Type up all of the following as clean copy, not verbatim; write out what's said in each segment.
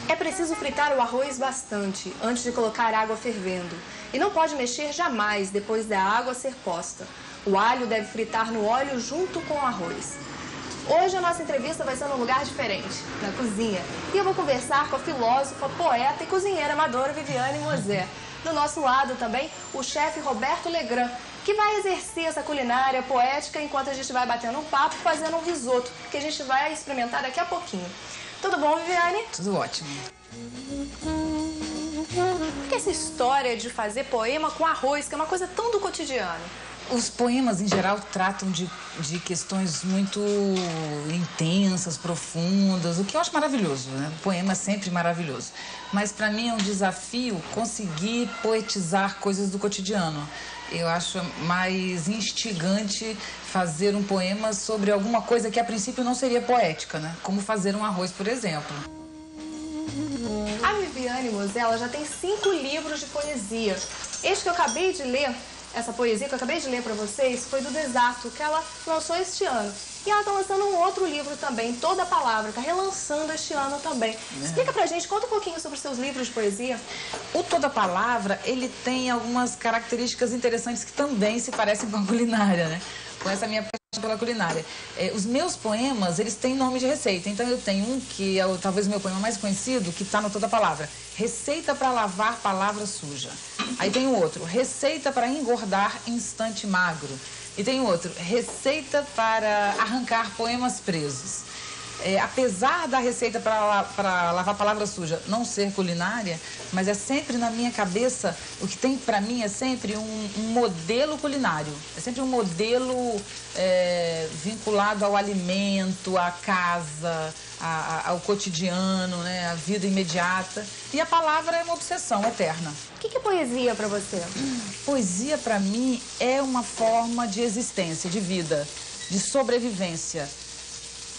É preciso fritar o arroz bastante antes de colocar água fervendo. E não pode mexer jamais depois da água ser posta. O alho deve fritar no óleo junto com o arroz. Hoje a nossa entrevista vai ser num lugar diferente, na cozinha. E eu vou conversar com a filósofa, poeta e cozinheira amadora Viviane Mosé. Do nosso lado também, o chefe Roberto Legrand, que vai exercer essa culinária poética enquanto a gente vai batendo um papo, fazendo um risoto, que a gente vai experimentar daqui a pouquinho. Tudo bom, Viviane? Tudo ótimo. Por que essa história de fazer poema com arroz, que é uma coisa tão do cotidiano? Os poemas, em geral, tratam de questões muito intensas, profundas, o que eu acho maravilhoso, né? O poema é sempre maravilhoso. Mas, para mim, é um desafio conseguir poetizar coisas do cotidiano. Eu acho mais instigante fazer um poema sobre alguma coisa que, a princípio, não seria poética, né? Como fazer um arroz, por exemplo. A Viviane Mosé, ela já tem 5 livros de poesia. Este que eu acabei de ler, essa poesia que eu acabei de ler para vocês, foi do Desato, que ela lançou este ano. E ela está lançando um outro livro também, Toda a Palavra, está relançando este ano também. Explica pra gente, conta um pouquinho sobre os seus livros de poesia. O Toda a Palavra, ele tem algumas características interessantes que também se parecem com a culinária, né? Com essa minha paixão pela culinária. Os meus poemas, eles têm nome de receita. Então eu tenho um que é talvez o meu poema mais conhecido, que está no Toda a Palavra. Receita para lavar palavra suja. Aí tem o outro, receita para engordar instante magro. E tem outro, receita para arrancar poemas presos. Apesar da receita para lavar palavra suja não ser culinária, mas é sempre na minha cabeça, o que tem para mim é sempre um modelo culinário. É sempre um modelo vinculado ao alimento, à casa, ao cotidiano, né, à vida imediata. E a palavra é uma obsessão eterna. O que é poesia para você? Poesia, para mim, é uma forma de existência, de vida, de sobrevivência.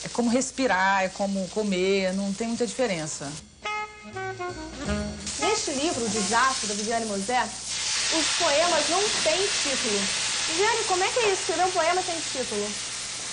É como respirar, é como comer, não tem muita diferença. Neste livro, o Desastre, da Viviane Mosé, os poemas não têm título. Viviane, como é que é isso, escrever um poema sem título?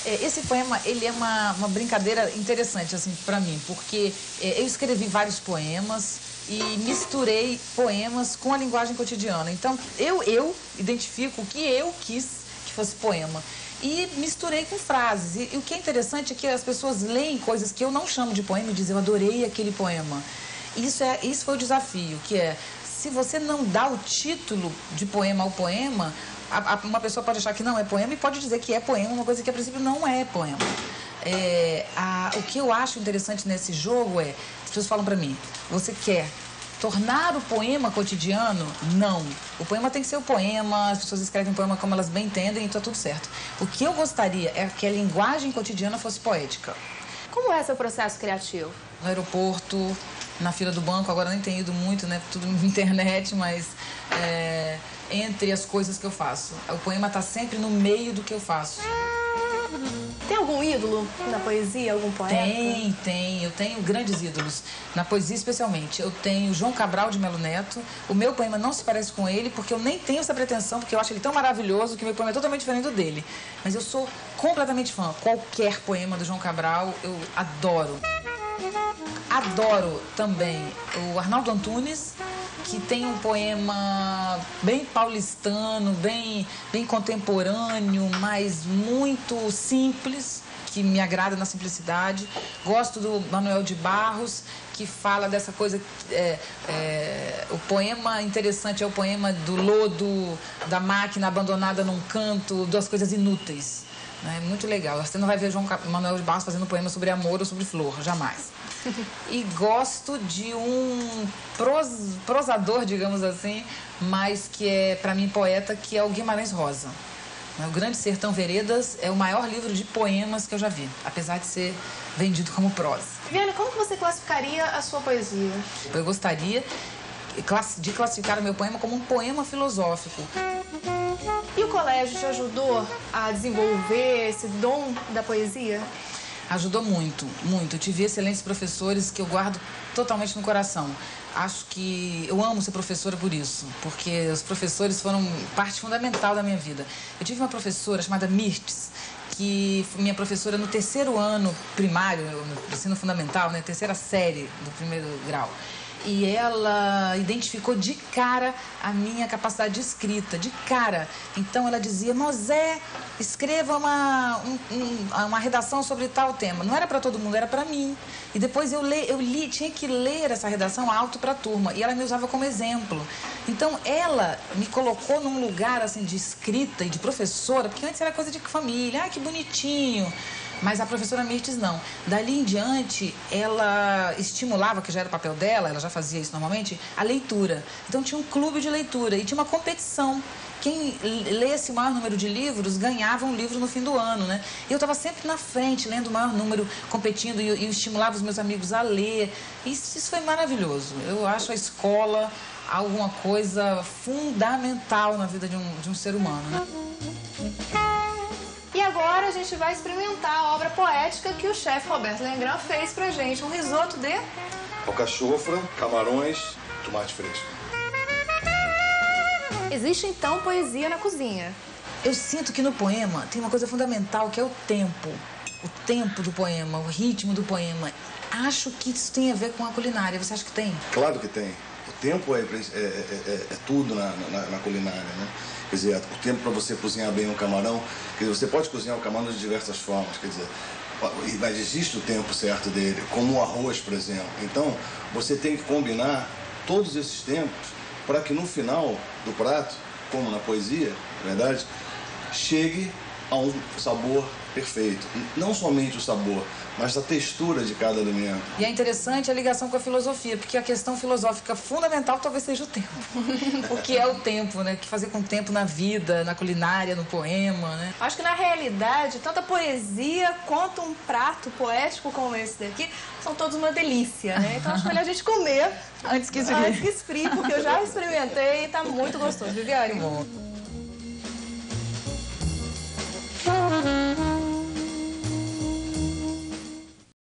Esse poema, ele é uma brincadeira interessante, assim, pra mim, porque eu escrevi vários poemas e misturei poemas com a linguagem cotidiana. Então, eu identifico o que eu quis que fosse poema. E misturei com frases. E o que é interessante é que as pessoas leem coisas que eu não chamo de poema e dizem, eu adorei aquele poema. Isso foi o desafio, que é, se você não dá o título de poema ao poema, uma pessoa pode achar que não é poema e pode dizer que é poema, uma coisa que a princípio não é poema. O que eu acho interessante nesse jogo é, as pessoas falam pra mim, você quer tornar o poema cotidiano? Não. O poema tem que ser o poema, as pessoas escrevem o poema como elas bem entendem e tá tudo certo. O que eu gostaria é que a linguagem cotidiana fosse poética. Como é seu processo criativo? No aeroporto, na fila do banco, agora nem tenho ido muito, né? Tudo na internet, mas entre as coisas que eu faço. O poema tá sempre no meio do que eu faço. Tem algum ídolo na poesia, algum poeta? Tem. Eu tenho grandes ídolos, na poesia especialmente. Eu tenho João Cabral de Melo Neto. O meu poema não se parece com ele, porque eu nem tenho essa pretensão, porque eu acho ele tão maravilhoso que meu poema é totalmente diferente do dele. Mas eu sou completamente fã. Qualquer poema do João Cabral, eu adoro. Adoro também o Arnaldo Antunes, que tem um poema bem paulistano, bem contemporâneo, mas muito simples, que me agrada na simplicidade. Gosto do Manuel de Barros, que fala dessa coisa... o poema interessante é o poema do lodo, da máquina abandonada num canto, das coisas inúteis. É muito legal. Você não vai ver Manuel de Barros fazendo poema sobre amor ou sobre flor, jamais. E gosto de um prosador, digamos assim, mas que é, para mim, poeta, que é o Guimarães Rosa. O Grande Sertão Veredas é o maior livro de poemas que eu já vi, apesar de ser vendido como prosa. Viviane, como que você classificaria a sua poesia? Eu gostaria de classificar o meu poema como um poema filosófico. E o colégio te ajudou a desenvolver esse dom da poesia? Ajudou muito, muito. Eu tive excelentes professores que eu guardo totalmente no coração. Acho que eu amo ser professora por isso, porque os professores foram parte fundamental da minha vida. Eu tive uma professora chamada Mirtes, que foi minha professora no 3º ano primário, no ensino fundamental, né, 3ª série do 1º grau. E ela identificou de cara a minha capacidade de escrita, de cara. Então ela dizia: Mosé, escreva uma redação sobre tal tema. Não era para todo mundo, era para mim. E depois eu li, tinha que ler essa redação alto para a turma. E ela me usava como exemplo. Então ela me colocou num lugar assim de escrita e de professora, porque antes era coisa de família, que bonitinho. Mas a professora Mirtes não. Dali em diante, ela estimulava, que já era o papel dela, ela já fazia isso normalmente, a leitura. Então tinha um clube de leitura e tinha uma competição. Quem lesse o maior número de livros ganhava um livro no fim do ano, né? E eu estava sempre na frente, lendo o maior número, competindo e estimulava os meus amigos a ler. Isso foi maravilhoso. Eu acho a escola alguma coisa fundamental na vida de um ser humano, né? E agora a gente vai experimentar a obra poética que o chefe Roberto Lengrand fez pra gente. Um risoto de... alcachofra, camarões, tomate fresco. Existe então poesia na cozinha. Eu sinto que no poema tem uma coisa fundamental, que é o tempo. O tempo do poema, o ritmo do poema. Acho que isso tem a ver com a culinária. Você acha que tem? Claro que tem. O tempo é tudo na culinária, né? Quer dizer, o tempo para você cozinhar bem um camarão, quer dizer, você pode cozinhar o camarão de diversas formas, quer dizer, mas existe o tempo certo dele, como o arroz, por exemplo. Então, você tem que combinar todos esses tempos para que no final do prato, como na poesia, na verdade, chegue a um sabor perfeito. Não somente o sabor, mas a textura de cada alimento. E é interessante a ligação com a filosofia, porque a questão filosófica fundamental talvez seja o tempo. O que é o tempo, né? O que fazer com o tempo na vida, na culinária, no poema, né? Acho que na realidade, tanto a poesia quanto um prato poético como esse daqui são todos uma delícia, né? Então acho melhor a gente comer Antes que esfrie, porque eu já experimentei e tá muito gostoso, Viviane. Bom.